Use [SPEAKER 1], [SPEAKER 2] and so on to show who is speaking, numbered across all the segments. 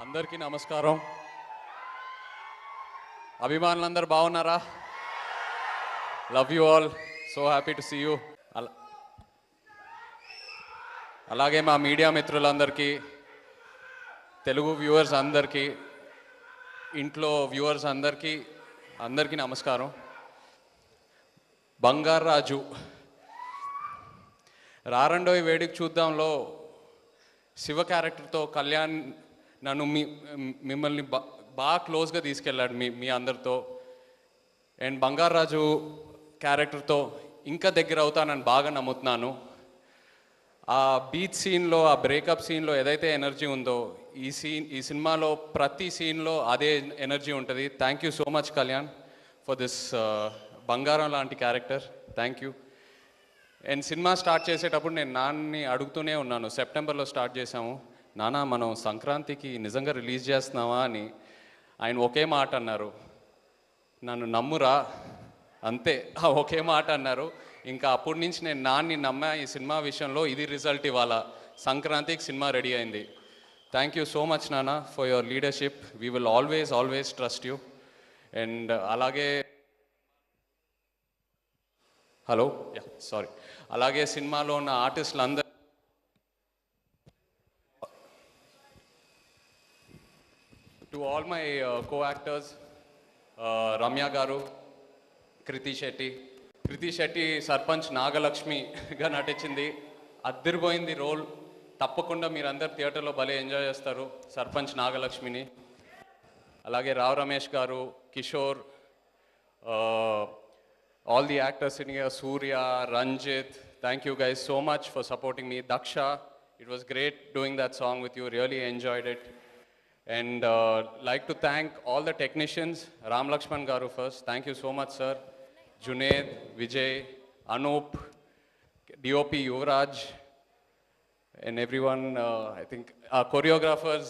[SPEAKER 1] అందరికీ నమస్కారం. అభిమానులందరూ బాగున్నారా? Love you all, so happy to see you. అలాగే మా మీడియా మిత్రులందరికీ, తెలుగు వ్యూవర్స్ అందరికీ, ఇంట్లో వ్యూవర్స్ అందరికీ నమస్కారం. బంగారాజు రారండోయి వేడుక చూద్దాంలో శివ క్యారెక్టర్తో కళ్యాణ్ నన్ను మిమ్మల్ని బాగా క్లోజ్గా తీసుకెళ్ళాడు మీ అందరితో. అండ్ బంగారాజు క్యారెక్టర్తో ఇంకా దగ్గర అవుతానని బాగా నమ్ముతున్నాను. ఆ బీచ్ సీన్లో, ఆ బ్రేకప్ సీన్లో ఏదైతే ఎనర్జీ ఉందో ఈ సినిమాలో ప్రతి సీన్లో అదే ఎనర్జీ ఉంటుంది. Thank you so much Kalyan for this బంగారం లాంటి character. Thank you. And cinema start చేసేటప్పుడు నేను నాన్నని అడుగుతూనే ఉన్నాను. సెప్టెంబర్లో స్టార్ట్ చేసాము, నాన్న మనం సంక్రాంతికి నిజంగా రిలీజ్ చేస్తున్నావా అని. ఆయన ఒకే మాట అన్నారు, నన్ను నమ్మురా, అంతే. ఒకే మాట అన్నారు. ఇంకా అప్పటి నుంచి నేను నాన్ని నమ్మా ఈ సినిమా విషయంలో. ఇది రిజల్ట్ ఇవాళ, సంక్రాంతికి సినిమా రెడీ అయింది. థ్యాంక్ యూ సో మచ్ నాన్న for your leadership. We will always trust you. And అలాగే అలాగే సినిమాలో ఉన్న ఆర్టిస్టులు అందరూ, టు ఆల్ మై కో-యాక్టర్స్, రమ్య గారు, కృతి శెట్టి సర్పంచ్ నాగలక్ష్మిగా నటించింది. అద్దరిపోయింది రోల్. తప్పకుండా మీరందరు థియేటర్లో భలే ఎంజాయ్ చేస్తారు సర్పంచ్ నాగలక్ష్మిని. అలాగే రావ్ రమేష్ గారు, Kishore, all the actors in here, Surya, Ranjit, thank you guys so much for supporting me. Daksha, it was great doing that song with you, really enjoyed it. And like to thank all the technicians. Ram Lakshman garu first, thank you so much sir. Junaid, Vijay, Anup, DOP Yuvraj, and everyone, I think our choreographers,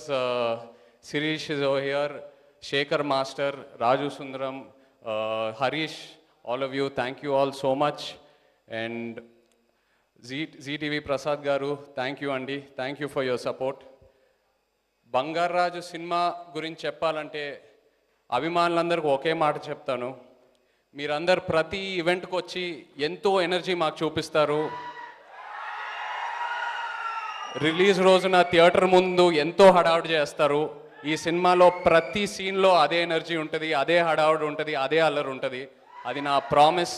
[SPEAKER 1] Sirish is over here, Shekhar Master, Raju Sundaram, Harish, all of you, thank you all so much. And ZTV Prasad garu, thank you andi, thank you for your support. Bangarraju cinema గురించి చెప్పాలంటే అభిమానులందరికీ ఒకే మాట చెప్తాను. మీరందరు ప్రతి ఈవెంట్కి వచ్చి ఎంతో ఎనర్జీ మాకు చూపిస్తారు. రిలీజ్ రోజున థియేటర్ ముందు ఎంతో హడావుడి చేస్తారు. ఈ సినిమాలో ప్రతి సీన్లో అదే ఎనర్జీ ఉంటుంది, అదే హడావుడి ఉంటుంది, అదే అల్లరి ఉంటుంది. అది నా ప్రామిస్.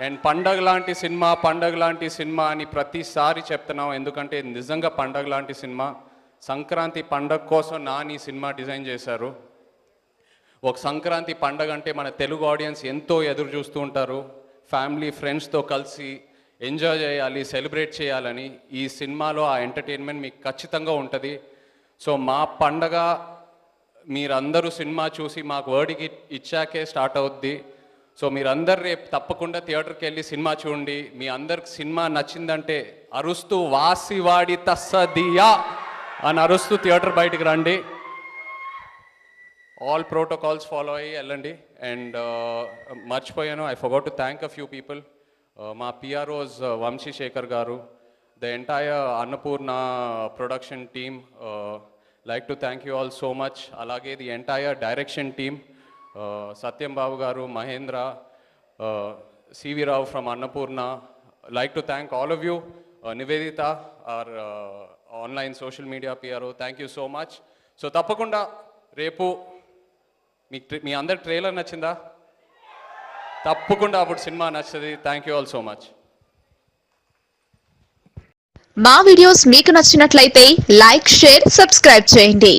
[SPEAKER 1] అండ్ పండగ లాంటి సినిమా అని ప్రతిసారి చెప్తున్నాం, ఎందుకంటే నిజంగా పండగ లాంటి సినిమా. సంక్రాంతి పండగ కోసం నాని సినిమా డిజైన్ చేశారు. ఒక సంక్రాంతి పండగ అంటే మన తెలుగు ఆడియన్స్ ఎంతో ఎదురు చూస్తూ ఉంటారు. ఫ్యామిలీ ఫ్రెండ్స్తో కలిసి ఎంజాయ్ చేయాలి, సెలబ్రేట్ చేయాలని. ఈ సినిమాలో ఆ ఎంటర్టైన్మెంట్ మీకు ఖచ్చితంగా ఉంటుంది. సో మా పండగ మీరందరూ సినిమా చూసి మాకు వర్డ్కి ఇచ్చాకే స్టార్ట్ అవుద్ది. సో మీరందరు రేపు తప్పకుండా థియేటర్కి వెళ్ళి సినిమా చూడండి. మీ అందరికి సినిమా నచ్చిందంటే అరుస్తూ వాసివాడి తస్సదియా అని అరుస్తూ థియేటర్ బయటికి రండి. ఆల్ ప్రోటోకాల్స్ ఫాలో అయ్యి వెళ్ళండి. అండ్ మర్చిపోయాను, I forgot to thank a few people. మా పిఆర్ఓస్ వంశీ శేఖర్ గారు, the entire Annapurna production team, like to thank you all so much. Alage the entire direction team, Satyam Babu garu, Mahendra, CV Rao from Annapurna. Like to thank all of you. Nivedita, our online social media PRO, thank you so much. So tappakunda repu మీ అందరి trailer నచ్చిందా? తప్పకుండా అప్పుడు cinema నచ్చుతుంది. Thank you all so much.
[SPEAKER 2] మా videos మీకు నచ్చినట్లయితే like, share, subscribe చేయండి.